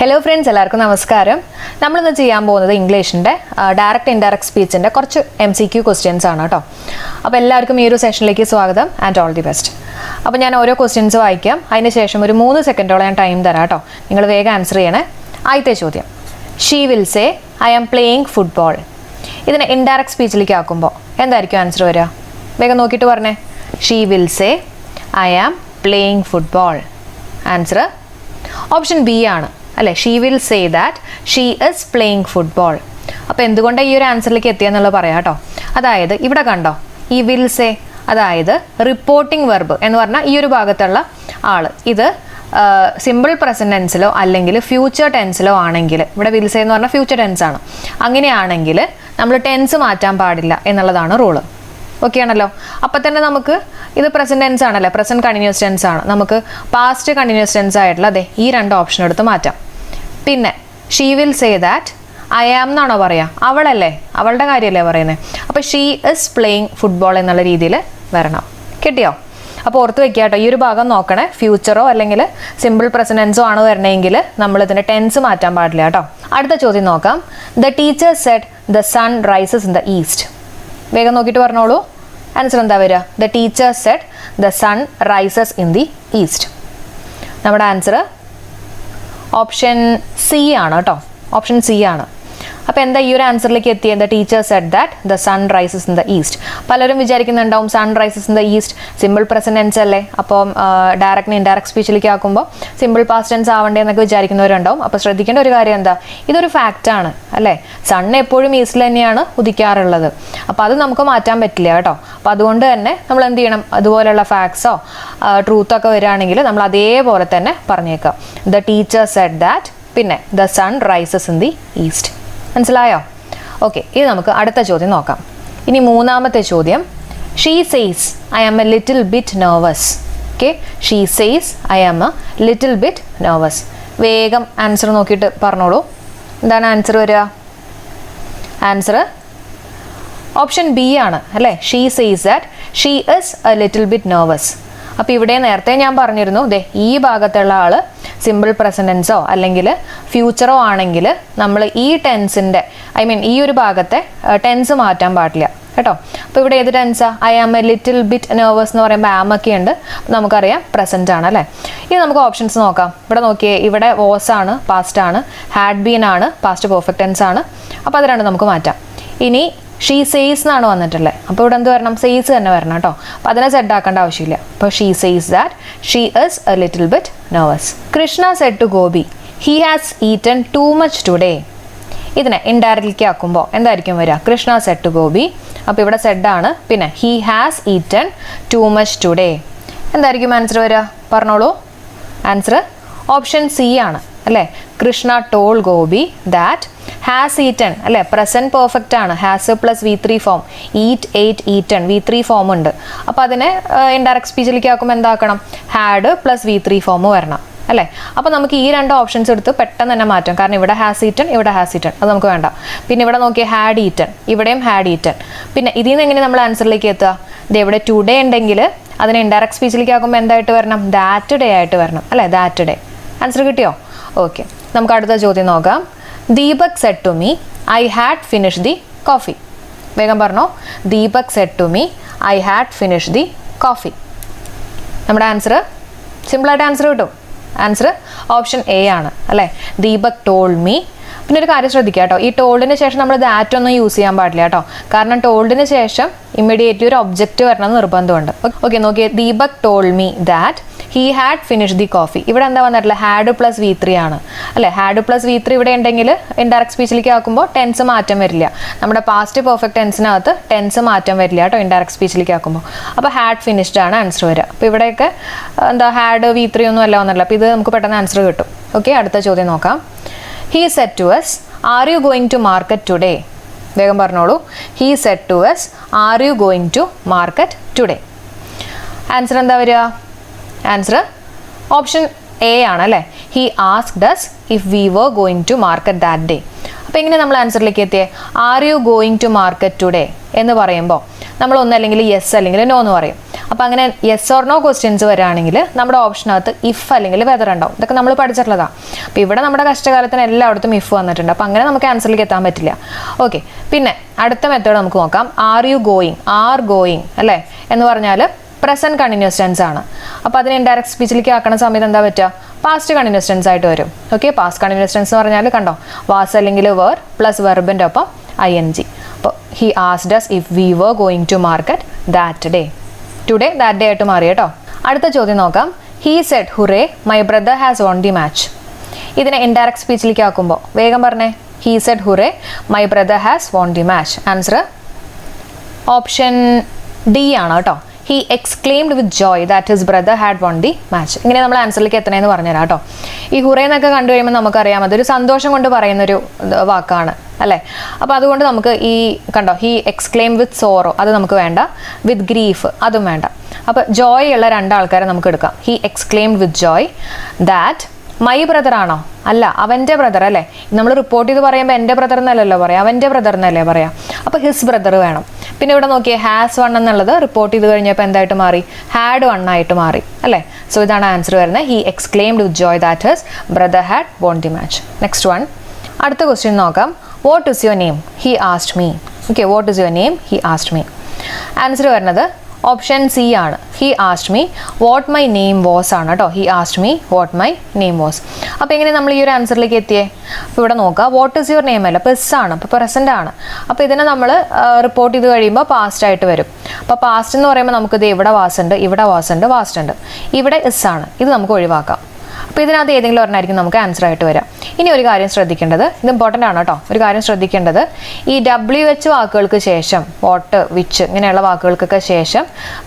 Hello friends, എല്ലാവർക്കും നമസ്കാരം. നമ്മളിന്ന് ചെയ്യാൻ പോകുന്നത് ഇംഗ്ലീഷിൻ്റെ ഡയറക്റ്റ് ഇൻഡയറക്റ്റ് സ്പീച്ചിൻ്റെ കുറച്ച് MCQ ക്വസ്റ്റ്യൻസ് ആണ് കേട്ടോ. അപ്പോൾ എല്ലാവർക്കും ഈ ഒരു സെഷനിലേക്ക് സ്വാഗതം ആൻഡ് ഓൾ ദി ബെസ്റ്റ്. അപ്പോൾ ഞാൻ ഓരോ ക്വസ്റ്റ്യൻസ് വായിക്കാം, അതിന് ശേഷം ഒരു 3 സെക്കൻഡോളം ഞാൻ ടൈം തരാം കേട്ടോ. നിങ്ങൾ വേഗം ആൻസർ ചെയ്യണേ. ആദ്യത്തെ ചോദ്യം, she will say I am playing football. ഇതിനെ ഇൻഡയറക്റ്റ് സ്പീച്ചിലേക്ക് ആക്കുമ്പോൾ എന്തായിരിക്കും ആൻസർ വരിക? വേഗം നോക്കിയിട്ട് പറഞ്ഞേ. She will say I am playing football. Answer option B ആണ് അല്ലേ. She will say that she is playing football. അപ്പോൾ എന്തുകൊണ്ടാണ് ഈ ഒരു ആൻസറിലേക്ക് എത്തിയെന്നുള്ളത് പറയാം കേട്ടോ. അതായത് ഇവിടെ കണ്ടോ, ഈ വിൽ സേ, അതായത് റിപ്പോർട്ടിംഗ് വെർബ് എന്ന് പറഞ്ഞാൽ ഈ ഒരു ഭാഗത്തുള്ള ആൾ, ഇത് സിമ്പിൾ പ്രസന്റ് ടെൻസിലോ അല്ലെങ്കിൽ ഫ്യൂച്ചർ ടെൻസിലോ ആണെങ്കിൽ, ഇവിടെ വിൽ സേ എന്ന് പറഞ്ഞാൽ ഫ്യൂച്ചർ ടെൻസ് ആണ്, അങ്ങനെയാണെങ്കിൽ നമ്മൾ ടെൻസ് മാറ്റാൻ പാടില്ല എന്നുള്ളതാണ് റൂള്. ഓക്കെ ആണല്ലോ. അപ്പം തന്നെ നമുക്ക് ഇത് പ്രസന്റ് ടെൻസ് ആണല്ലേ, പ്രസന്റ് കണ്ടിന്യൂസ് ടെൻസ് ആണ്, നമുക്ക് പാസ്റ്റ് കണ്ടിന്യൂസ് ടെൻസ് ആയിട്ടുള്ള അതെ ഈ 2 ഓപ്ഷൻ എടുത്ത് മാറ്റാം. പിന്നെ she will say that I am എന്നാണോ പറയുക? അവളല്ലേ, അവളുടെ കാര്യമല്ലേ പറയുന്നത്. അപ്പോൾ ഷീ ഇസ് പ്ലേയിങ് ഫുട്ബോൾ എന്നുള്ള രീതിയിൽ വരണം. കിട്ടിയോ? അപ്പോൾ ഓർത്ത് വെക്കുക കേട്ടോ, ഈ ഒരു ഭാഗം നോക്കണേ. ഫ്യൂച്ചറോ അല്ലെങ്കിൽ സിമ്പിൾ പ്രസന്റ് ടെൻസോ ആണ് വരണമെങ്കിൽ നമ്മൾ ഇതിൻ്റെ ടെൻസ് മാറ്റാൻ പാടില്ല കേട്ടോ. അടുത്ത ചോദ്യം നോക്കാം. The teacher said the sun rises in the east. വേഗം നോക്കിയിട്ട് പറഞ്ഞോളൂ. ആൻസർ എന്താ വരിക? The teacher said the sun rises in the east. നമ്മുടെ ആൻസർ ഓപ്ഷൻ സി ആണ് കേട്ടോ. ഓപ്ഷൻ സി ആണ്. അപ്പോൾ എന്താ ഈ ഒരു ആൻസറിലേക്ക് എത്തിയത്? The teacher said that the sun rises in the east. പലരും വിചാരിക്കുന്നുണ്ടാവും sun rises in the east simple present tense അല്ലേ, അപ്പം ഡയറക്റ്റ് ഇൻഡയറക്റ്റ് സ്പീച്ചിലേക്ക് ആക്കുമ്പോൾ സിമ്പിൾ പാസ്റ്റ് ടെൻസ് ആവണ്ടേ എന്നൊക്കെ വിചാരിക്കുന്നവരുണ്ടാവും. അപ്പോൾ ശ്രദ്ധിക്കേണ്ട ഒരു കാര്യം എന്താ, ഇതൊരു ഫാക്റ്റ് ആണ് അല്ലേ. സൺ എപ്പോഴും ഈസ്റ്റിൽ തന്നെയാണ് ഉദിക്കാറുള്ളത്. അപ്പോൾ അത് നമുക്ക് മാറ്റാൻ പറ്റില്ല കേട്ടോ. അപ്പോൾ അതുകൊണ്ട് തന്നെ നമ്മൾ എന്ത് ചെയ്യണം, അതുപോലെയുള്ള ഫാക്ട്സോ ട്രൂത്തോ ഒക്കെ വരികയാണെങ്കിൽ നമ്മൾ അതേപോലെ തന്നെ പറഞ്ഞേക്കാം. ദ ടീച്ചർ സെഡ് ദാറ്റ്, പിന്നെ the sun rises in the east. മനസ്സിലായോ? ഓക്കെ, ഇനി നമുക്ക് അടുത്ത ചോദ്യം നോക്കാം. ഇനി 3ാമത്തെ ചോദ്യം, she says I am a little bit nervous. Okay, she says I am a little bit nervous. വേഗം ആൻസർ നോക്കിയിട്ട് പറഞ്ഞോളൂ. എന്താണ് ആൻസർ വരിക? ആൻസർ ഓപ്ഷൻ ബി ആണ് അല്ലേ. She says that she is a little bit nervous. അപ്പോൾ ഇവിടെ നേരത്തെ ഞാൻ പറഞ്ഞിരുന്നു, ദേ ഈ ഭാഗത്തുള്ള ആൾ സിമ്പിൾ പ്രസന്റ് ടെൻസോ അല്ലെങ്കിൽ ഫ്യൂച്ചറോ ആണെങ്കിൽ നമ്മൾ ഈ ടെൻസിൻ്റെ ഈ ഒരു ഭാഗത്തെ ടെൻസ് മാറ്റാൻ പാടില്ല കേട്ടോ. അപ്പോൾ ഇവിടെ ഏത് ടെൻസാ? I am a little bit nervous എന്ന് പറയുമ്പോൾ ആം ഒക്കെ ഉണ്ട്, നമുക്കറിയാം പ്രസന്റ് ആണ് അല്ലേ. ഇനി നമുക്ക് ഓപ്ഷൻസ് നോക്കാം. ഇവിടെ നോക്കിയേ, ഇവിടെ വാസ് ആണ്, പാസ്റ്റ് ആണ്, ഹാഡ് ബീൻ ആണ്, പാസ്റ്റ് പെർഫെക്റ്റ് ടെൻസ് ആണ്. അപ്പോൾ അത് 2 നമുക്ക് മാറ്റാം. ഇനി ഷീ സെയ്സ് എന്നാണ് വന്നിട്ടുള്ളത്, അപ്പോൾ ഇവിടെ എന്ത് വരണം? സെയ്സ് തന്നെ വരണം കേട്ടോ. അപ്പോൾ അതിനെ സെഡ് ആക്കേണ്ട ആവശ്യമില്ല. അപ്പോൾ she says that she is a little bit nervous. Krishna said to Gopi he has eaten too much today. ഇതിനെ ഇൻഡയറക്റ്റ്ലിക്ക് ആക്കുമ്പോൾ എന്തായിരിക്കും വരിക? കൃഷ്ണ സെഡ് ടു ഗോപി, അപ്പോൾ ഇവിടെ സെഡ് ആണ്, പിന്നെ he has eaten too much today. എന്തായിരിക്കും ആൻസർ വരിക? പറഞ്ഞോളൂ. ആൻസർ ഓപ്ഷൻ സി ആണ് അല്ലേ. Krishna told Gopi that has eaten അല്ലേ, പ്രസന്റ് പെർഫെക്റ്റ് ആണ്, has plus V3 form, eat ate eaten V3 form ഉണ്ട്. അപ്പോൾ അതിനെ ഇൻഡയറക്റ്റ് സ്പീച്ചിലേക്ക് ആക്കുമ്പോൾ എന്താക്കണം? ഹാഡ് പ്ലസ് V3 ഫോം വരണം അല്ലേ. അപ്പോൾ നമുക്ക് ഈ 2 ഓപ്ഷൻസ് എടുത്ത് പെട്ടെന്ന് തന്നെ മാറ്റാം. കാരണം ഇവിടെ ഹാസ് ഈറ്റൺ, ഇവിടെ ഹാസ് ഈറ്റൺ, അത് നമുക്ക് വേണ്ട. പിന്നെ ഇവിടെ നോക്കിയാൽ ഹാഡ് ഈറ്റൺ, ഇവിടെയും ഹാഡ് ഈറ്റൺ. പിന്നെ ഇതിൽ നിന്ന് എങ്ങനെ നമ്മൾ ആൻസറിലേക്ക് എത്തുക? ഇത് എവിടെ ടുഡേ ഉണ്ടെങ്കിൽ അതിനെ ഇൻഡയറക്റ്റ് സ്പീച്ചിലേക്ക് ആക്കുമ്പോൾ എന്തായിട്ട് വരണം? ദാറ്റ് ഡേ ആയിട്ട് വരണം അല്ലേ. That day. ആൻസർ കിട്ടിയോ? ഓക്കെ, നമുക്ക് അടുത്ത ചോദ്യം നോക്കാം. Deepak said to me I had finish the coffee. വേഗം പറഞ്ഞോ. Deepak said to me I had finish the coffee. നമ്മുടെ ആൻസർ സിമ്പിളായിട്ട് ആൻസർ കിട്ടും. ആൻസർ ഓപ്ഷൻ എ ആണ് അല്ലേ. Deepak told me. പിന്നെ ഒരു കാര്യം ശ്രദ്ധിക്കുക കേട്ടോ, ഈ ടോൾഡിന് ശേഷം നമ്മൾ ദാറ്റ് ഒന്നും യൂസ് ചെയ്യാൻ പാടില്ല കേട്ടോ. കാരണം ടോൾഡിന് ശേഷം ഇമ്മീഡിയറ്റ്ലി ഒരു ഒബ്ജക്റ്റ് വരണം എന്ന് നിർബന്ധമുണ്ട്. ഓക്കെ, നോക്കിയേ, Deepak told me that he had finish the coffee. ഇവിടെ എന്താ വന്നിട്ടില്ല? ഹാഡ് പ്ലസ് V3 ആണ് അല്ലേ. ഹാഡ് പ്ലസ് V3 ഇവിടെ ഉണ്ടെങ്കിൽ ഇൻഡയറക്റ്റ് സ്പീച്ചിലേക്ക് ആക്കുമ്പോൾ ടെൻസ് മാറ്റം വരില്ല. നമ്മുടെ പാസ്റ്റ് പെർഫെക്റ്റ് ടെൻസിനകത്ത് ടെൻസ് മാറ്റം വരില്ല കേട്ടോ ഇൻഡയറക്റ്റ് സ്പീച്ചിലേക്ക് ആക്കുമ്പോൾ. അപ്പോൾ ഹാഡ് ഫിനിഷ്ഡ് ആണ് ആൻസർ വരിക. അപ്പോൾ ഇവിടെയൊക്കെ എന്താ ഹാഡ് V3 ഒന്നും അല്ല വന്നിട്ടില്ല. അപ്പോൾ ഇത് നമുക്ക് പെട്ടെന്ന് ആൻസർ കിട്ടും. ഓക്കെ, അടുത്ത ചോദ്യം നോക്കാം. He said to us, are you going to market today? വേഗം പറഞ്ഞോളൂ. He said to us, are you going to market today? Answer എന്താ വരിക? ആൻസർ ഓപ്ഷൻ എ ആണ് അല്ലേ. He asked us if we were going to market that day. അപ്പോൾ എങ്ങനെ നമ്മൾ ആൻസറിലേക്ക് എത്തിയേ? Are you going to market today എന്ന് പറയുമ്പോൾ നമ്മൾ ഒന്നല്ലെങ്കിൽ യെസ് അല്ലെങ്കിൽ നോ എന്ന് പറയും. അപ്പോൾ അങ്ങനെ യെസ് ഓർ നോ ക്വസ്റ്റ്യൻസ് വരികയാണെങ്കിൽ നമ്മുടെ ഓപ്ഷനകത്ത് ഇഫ് അല്ലെങ്കിൽ വെതർ ഉണ്ടാവും. ഇതൊക്കെ നമ്മൾ പഠിച്ചിട്ടുള്ളതാണ്. അപ്പോൾ ഇവിടെ നമ്മുടെ കഷ്ടകാലത്തിന് എല്ലായിടത്തും ഇഫ് വന്നിട്ടുണ്ട്. അപ്പോൾ അങ്ങനെ നമുക്ക് ആൻസറിലേക്ക് എത്താൻ പറ്റില്ല. ഓക്കെ, പിന്നെ അടുത്ത മെത്തേഡ് നമുക്ക് നോക്കാം. R you going, are going അല്ലേ എന്ന് പറഞ്ഞാൽ പ്രസന്റ് കണ്ടിന്യൂസ് ടെൻസ് ആണ്. അപ്പോൾ അതിന് ഇൻഡയറക്റ്റ് സ്പീച്ചിലേക്ക് ആക്കുന്ന സമയത്ത് എന്താ പറ്റുക? പാസ്റ്റ് കണ്ടിന്യൂസ് ടെൻസ് ആയിട്ട് വരും. ഓക്കെ, പാസ്റ്റ് കണ്ടിന്യൂസ് ടെൻസ് എന്ന് പറഞ്ഞാൽ കണ്ടോ, വാസ് അല്ലെങ്കിൽ വേർ പ്ലസ് വെർബിൻ്റെ ഒപ്പം ING. അപ്പോൾ he asked us if we were going to market that day. Today that day ആയിട്ട് മാറി കേട്ടോ. അടുത്ത ചോദ്യം നോക്കാം. He said hurray my brother has won the match. ഇതിനെ ഇൻഡയറക്റ്റ് സ്പീച്ചിലേക്ക് ആക്കുമ്പോൾ വേഗം പറഞ്ഞേ. He said hurray my brother has won the match. Answer option D ആണ് കേട്ടോ. He exclaimed with joy that his brother had won the match. ഇങ്ങനെ നമ്മൾ ആൻസറിലേക്ക് എത്തണേന്ന് പറഞ്ഞുതരാം കേട്ടോ. ഈ ഹുറേ എന്നൊക്കെ കണ്ടു കഴിയുമ്പോൾ നമുക്കറിയാം അതൊരു സന്തോഷം കൊണ്ട് പറയുന്നൊരു വാക്കാണ് അല്ലേ. അപ്പോൾ അതുകൊണ്ട് നമുക്ക് ഈ കണ്ടോ, ഹി എക്സ്ക്ലെയിം വിത്ത് സോറോ അത് നമുക്ക് വേണ്ട, വിത്ത് ഗ്രീഫ് അതും വേണ്ട. അപ്പോൾ ജോയ് ഉള്ള രണ്ടാൾക്കാരെ നമുക്ക് എടുക്കാം. He exclaimed with joy that my brother ആണോ? അല്ല, അവൻ്റെ ബ്രദർ അല്ലേ. നമ്മൾ റിപ്പോർട്ട് ചെയ്ത് പറയുമ്പോൾ എൻ്റെ ബ്രദർ എന്നല്ലല്ലോ പറയാം, അവൻ്റെ ബ്രദർ എന്നല്ലേ പറയാം. അപ്പോൾ ഹിസ് ബ്രദർ വേണം. പിന്നെ ഇവിടെ നോക്കിയേ, ഹാസ് വൺ എന്നുള്ളത് റിപ്പോർട്ട് ചെയ്ത് കഴിഞ്ഞപ്പോൾ എന്തായിട്ട് മാറി? ഹാഡ് വൺ ആയിട്ട് മാറി അല്ലേ. സോ ഇതാണ് ആൻസർ വരുന്നത്. He exclaimed with joy that his brother had won the match. Next one, അടുത്ത ക്വസ്റ്റ്യൻ നോക്കാം. What is your name? He asked me. Okay, what is your name? He asked me. Answer വരുന്നത് option C ആണ്. He asked me what my name was ആണ് കേട്ടോ. He asked me what my name was. അപ്പോൾ എങ്ങനെ നമ്മൾ ഈ ഒരു ആൻസറിലേക്ക് എത്തിയേ? അപ്പോൾ ഇവിടെ നോക്കുക, വാട്ട് ഈസ് യുവർ നെയിം അല്ല, അപ്പോൾ ഇസ് ആണ്, അപ്പോൾ പ്രസൻ്റ് ആണ്. അപ്പോൾ ഇതിനെ നമ്മൾ റിപ്പോർട്ട് ചെയ്ത് കഴിയുമ്പോൾ പാസ്റ്റ് ആയിട്ട് വരും. അപ്പോൾ പാസ്റ്റ് എന്ന് പറയുമ്പോൾ നമുക്കിത് ഇവിടെ വാസ് ഉണ്ട്, ഇവിടെ വാസ് ഉണ്ട്, വാസ്റ്റ് ഉണ്ട്. ഇവിടെ ഇസ് ആണ്, ഇത് നമുക്ക് ഒഴിവാക്കാം. അപ്പോൾ ഇതിനകത്ത് ഏതെങ്കിലും ഒരെണ്ണമായിരിക്കും നമുക്ക് ആൻസർ ആയിട്ട് വരാം. ഇനി ഒരു കാര്യം ശ്രദ്ധിക്കേണ്ടത്, ഇത് ഇമ്പോർട്ടൻ്റ് ആണ് കേട്ടോ. ഒരു കാര്യം ശ്രദ്ധിക്കേണ്ടത്, ഈ WH വാക്കുകൾക്ക് ശേഷം വാട്ട്, വിച്ച് ഇങ്ങനെയുള്ള വാക്കുകൾക്കൊക്കെ ശേഷം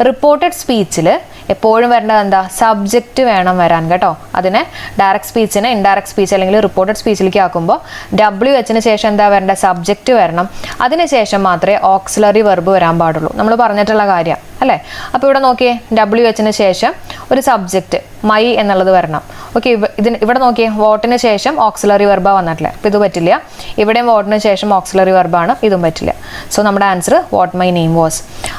റിപ്പോർട്ടഡ് സ്പീച്ചിൽ എപ്പോഴും വരേണ്ടത് എന്താ? സബ്ജക്റ്റ് വേണം വരാൻ കേട്ടോ. അതിനെ ഡയറക്റ്റ് സ്പീച്ചിനെ ഇൻഡയറക്റ്റ് സ്പീച്ച് അല്ലെങ്കിൽ റിപ്പോർട്ടഡ് സ്പീച്ചിലേക്ക് ആക്കുമ്പോൾ WHന് ശേഷം എന്താ വരേണ്ടത്? സബ്ജക്റ്റ് വരണം. അതിനുശേഷം മാത്രമേ ഓക്സിലറി വെർബ് വരാൻ പാടുള്ളൂ. നമ്മൾ പറഞ്ഞിട്ടുള്ള കാര്യം അല്ലേ. അപ്പോൾ ഇവിടെ നോക്കിയേ, WHന് ശേഷം ഒരു സബ്ജക്റ്റ് മൈ എന്നുള്ളത് വരണം. ഓക്കെ, ഇവിടെ നോക്കിയേ, വോട്ടിന് ശേഷം ഓക്സിലറി വെർബാണ് വന്നിട്ടില്ല. അപ്പോൾ ഇത് പറ്റില്ല. ഇവിടെയും വോട്ടിന് ശേഷം ഓക്സിലറി വെർബാണ്, ഇതും പറ്റില്ല. സോ നമ്മുടെ answer what my name was.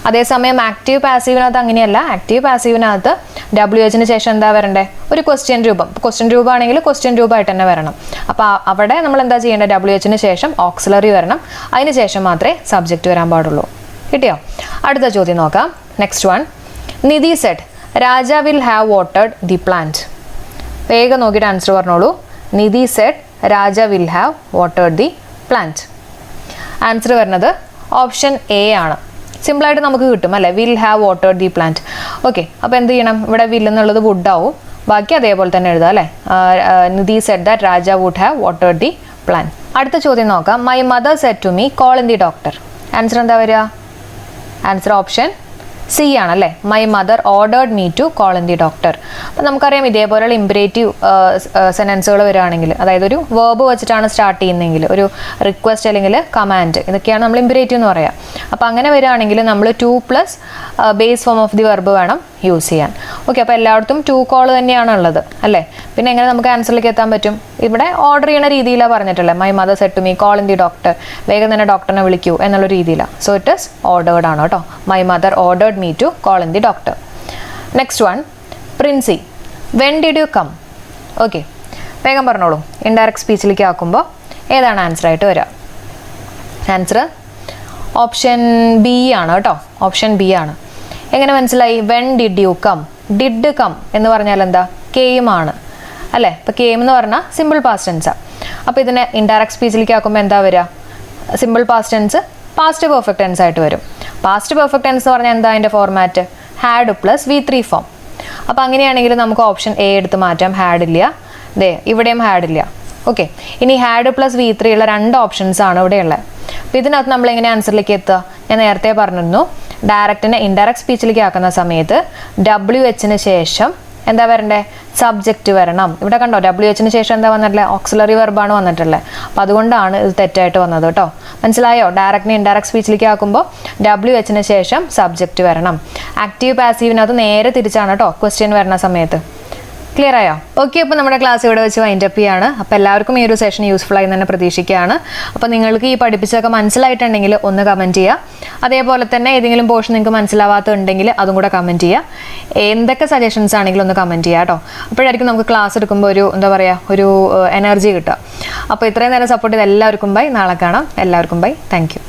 അതേസമയം ആക്റ്റീവ് പാസീവിനകത്ത് അങ്ങനെയല്ല. ആക്റ്റീവ് പാസീവിനകത്ത് WHന് ശേഷം എന്താ വരണ്ടേ? ഒരു ക്വസ്റ്റ്യൻ രൂപം. ക്വസ്റ്റ്യൻ രൂപമാണെങ്കിൽ ക്വസ്റ്റ്യൻ രൂപമായിട്ട് തന്നെ വരണം. അപ്പോൾ അവിടെ നമ്മൾ എന്താ ചെയ്യേണ്ടത്? WHന് ശേഷം ഓക്സിലറി വരണം. അതിന് ശേഷം മാത്രമേ സബ്ജക്റ്റ് വരാൻ പാടുള്ളൂ. കിട്ടിയോ? അടുത്ത ചോദ്യം നോക്കാം. Next one, Nidhi said Raja will have വാട്ടേഡ് ദി പ്ലാന്റ്. വേഗം നോക്കിയിട്ട് ആൻസർ പറഞ്ഞോളൂ. Nidhi said Raja will have വാട്ടേഡ് ദി പ്ലാന്റ്. ആൻസർ വരുന്നത് ഓപ്ഷൻ എ ആണ്. സിമ്പിളായിട്ട് നമുക്ക് കിട്ടും അല്ലേ, വിൽ ഹാവ് വാട്ടേഡ് ദി പ്ലാന്റ്. ഓക്കെ, അപ്പോൾ എന്ത് ചെയ്യണം? ഇവിടെ വിൽ എന്നുള്ളത് വുഡ് ആവും, ബാക്കി അതേപോലെ തന്നെ എഴുതാം അല്ലേ. Nidhi said that Raja would have വാട്ടേഡ് ദി പ്ലാന്റ്. അടുത്ത ചോദ്യം നോക്കാം. My mother said to me call in the doctor. Answer എന്താ വരിക? ആൻസർ ഓപ്ഷൻ സി ആണല്ലേ. My mother ordered me to call in the doctor. അപ്പം നമുക്കറിയാം ഇതേപോലെയുള്ള ഇംപറേറ്റീവ് സെൻറ്റൻസുകൾ വരികയാണെങ്കിൽ, അതായത് ഒരു വേർബ് വെച്ചിട്ടാണ് സ്റ്റാർട്ട് ചെയ്യുന്നതെങ്കിൽ, ഒരു റിക്വസ്റ്റ് അല്ലെങ്കിൽ കമാൻഡ്, ഇതൊക്കെയാണ് നമ്മൾ ഇംപറേറ്റീവ് എന്ന് പറയാം. അപ്പോൾ അങ്ങനെ വരികയാണെങ്കിൽ നമ്മൾ 2+ base form of the verb വേണം യൂസ് ചെയ്യാൻ. ഓക്കെ, അപ്പോൾ എല്ലായിടത്തും 2 കോൾ തന്നെയാണ് ഉള്ളത് അല്ലേ. പിന്നെ എങ്ങനെ നമുക്ക് ആൻസറിലേക്ക് എത്താൻ പറ്റും? ഇവിടെ ഓർഡർ ചെയ്യുന്ന രീതിയിലാണ് പറഞ്ഞിട്ടുള്ളത്. My mother said to me call in the doctor, വേഗം തന്നെ ഡോക്ടറിനെ വിളിക്കൂ എന്നുള്ള രീതിയിലാണ്. സോ ഇറ്റ് ഇസ് ഓർഡേർഡ് ആണ് കേട്ടോ. My mother ordered me to call in the doctor. Next one, Princey, when did you come? Okay, വേഗം പറഞ്ഞോളൂ. ഇൻഡയറക്റ്റ് സ്പീച്ചിലേക്ക് ആക്കുമ്പോൾ ഏതാണ് ആൻസർ ആയിട്ട് വരിക? ആൻസർ ഓപ്ഷൻ ബി ആണ് കേട്ടോ. ഓപ്ഷൻ ബി ആണ്. എങ്ങനെ മനസ്സിലായി? When did you come. Did come എന്ന് പറഞ്ഞാൽ എന്താ? കെയിം ആണ് അല്ലേ. ഇപ്പോൾ കെയിം എന്ന് പറഞ്ഞാൽ സിമ്പിൾ പാസ്റ്റ് ടെൻസാണ്. അപ്പോൾ ഇതിനെ ഇൻഡയറക്റ്റ് സ്പീച്ചിലേക്ക് ആക്കുമ്പോൾ എന്താ വരിക? Simple past tense past perfect tense ആയിട്ട് വരും. പാസ്റ്റ് പെർഫെക്റ്റ് ടെൻസ് എന്ന് പറഞ്ഞാൽ എന്താ അതിൻ്റെ format? Had plus V3 form. അപ്പോൾ അങ്ങനെയാണെങ്കിൽ നമുക്ക് ഓപ്ഷൻ എ എടുത്ത് മാറ്റാം. ഹാഡ് ഇല്ല, ദേ ഇവിടെയും ഹാഡ് ഇല്ല. ഓക്കെ, ഇനി ഹാഡ് പ്ലസ് V3 ഉള്ള 2 ഓപ്ഷൻസ് ആണ് ഇവിടെയുള്ളത്. അപ്പോൾ ഇതിനകത്ത് നമ്മൾ എങ്ങനെ ആൻസറിലേക്ക് എത്തുക? ഞാൻ നേരത്തെ പറഞ്ഞിരുന്നു, ഡയറക്റ്റിനെ ഇൻഡയറക്റ്റ് സ്പീച്ചിലേക്ക് ആക്കുന്ന സമയത്ത് WHന് ശേഷം എന്താ വരണ്ടേ? സബ്ജക്റ്റ് വരണം. ഇവിടെ കണ്ടോ, WHന് ശേഷം എന്താ വന്നിട്ടില്ല? ഓക്സിലറി വെർബാണ് വന്നിട്ടുള്ളത്. അപ്പോൾ അതുകൊണ്ടാണ് ഇത് തെറ്റായിട്ട് വന്നത് കേട്ടോ. മനസ്സിലായോ? ഡയറക്റ്റിനെ ഇൻഡയറക്റ്റ് സ്പീച്ചിലേക്ക് ആക്കുമ്പോൾ WHന് ശേഷം സബ്ജക്റ്റ് വരണം. ആക്റ്റീവ് പാസീവിനകത്ത് നേരെ തിരിച്ചാണ് കേട്ടോ ക്വസ്റ്റ്യൻ വരുന്ന സമയത്ത്. ക്ലിയർ ആയോ? ഓക്കെ, അപ്പോൾ നമ്മുടെ ക്ലാസ് ഇവിടെ വെച്ച് വൈൻഡ് അപ്പ് ചെയ്യാണ്. അപ്പോൾ എല്ലാവർക്കും ഈ ഒരു സെഷൻ യൂസ്ഫുൾ ആയി തന്നെ പ്രതീക്ഷിക്കുകയാണ്. അപ്പോൾ നിങ്ങൾക്ക് ഈ പഠിപ്പിച്ചൊക്കെ മനസ്സിലായിട്ടുണ്ടെങ്കിൽ ഒന്ന് കമൻറ്റ് ചെയ്യുക. അതേപോലെ തന്നെ ഏതെങ്കിലും പോർഷൻ നിങ്ങൾക്ക് മനസ്സിലാവാത്തുണ്ടെങ്കിൽ അതും കൂടെ കമൻറ്റ് ചെയ്യുക. എന്തൊക്കെ സജഷൻസ് ആണെങ്കിലും ഒന്ന് കമൻറ്റ് ചെയ്യുക കേട്ടോ. അപ്പോഴായിരിക്കും നമുക്ക് ക്ലാസ് എടുക്കുമ്പോൾ ഒരു എന്താ പറയുക ഒരു എനർജി കിട്ടുക. അപ്പോൾ ഇത്രയും നേരം സപ്പോർട്ട് ചെയ്ത് എല്ലാവർക്കും ബൈ. നാളെ കാണാം. എല്ലാവർക്കും ബൈ. Thank you.